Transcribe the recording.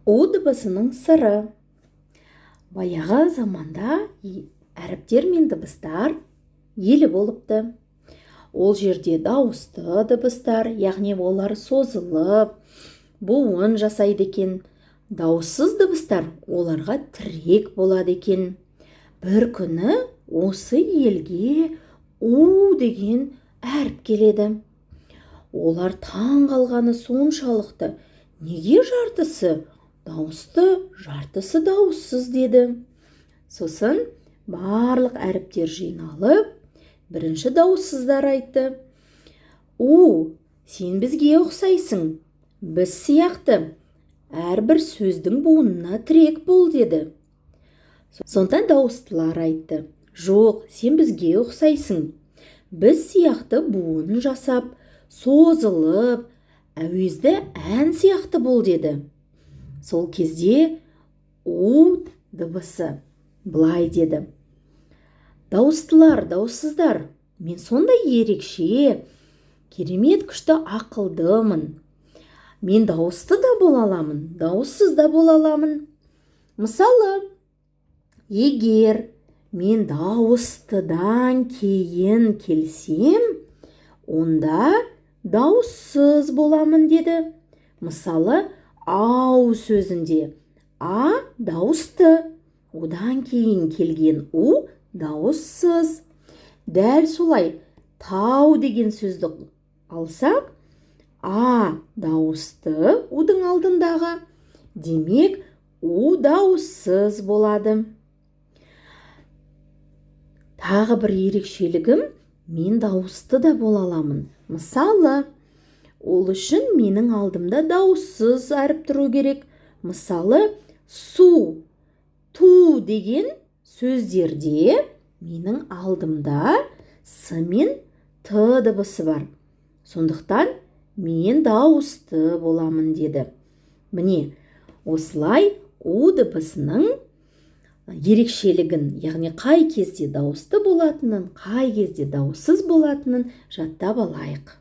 У дыбысының сыры. Баяғы заманда әріптер мен дыбыстар елі болыпты. Ол жерде дауысты дыбыстар, яғни олар созылып, буын жасайды екен. Дауыссыз дыбыстар оларға тірек болады екен. Бір күні осы елге у деген әріп келеді. Олар таң қалғаны соншалықты, неге жартысы дауысты, жартысы дауыссыз деді. Сосын барлық әріптер жиналып, бірінші дауыссыздар айтты: сен бізге ұқсайсың, біз сияқты әрбір сөздің буынына тірек бол деді. Сонда дауыстылар айтты: жоқ, сен бізге ұқсайсың, біз сияқты буын жасап, созылып, әуезді ән сияқты бол деді. Сол кезде у дыбысы былай деді: дауыстылар, дауыссыздар, мен сондай ерекше, керемет күшті ақылдымын. Мен дауысты да бола аламын, дауыссыз да бола аламын. Мысалы, егер мен дауыстыдан кейін келсем, онда дауыссыз боламын деді. Мысалы, ау сөзінде а дауысты, одан кейін келген у дауыссыз. Дәл солай тау деген сөзді алсақ, а дауысты удың алдындағы, демек у дауыссыз болады. Тағы бір ерекшелігім, мен дауысты да бола аламын. Мысалы, ол үшін менің алдымда дауыссыз әріп тұру керек. Мысалы, су, ту деген сөздерде менің алдымда с мен т дыбысы бар. Сондықтан мен дауысты боламын деді. Міне, осылай у дыбысының ерекшелігін, яғни қай кезде дауысты болатынын, қай кезде дауыссыз болатынын жаттап алайық.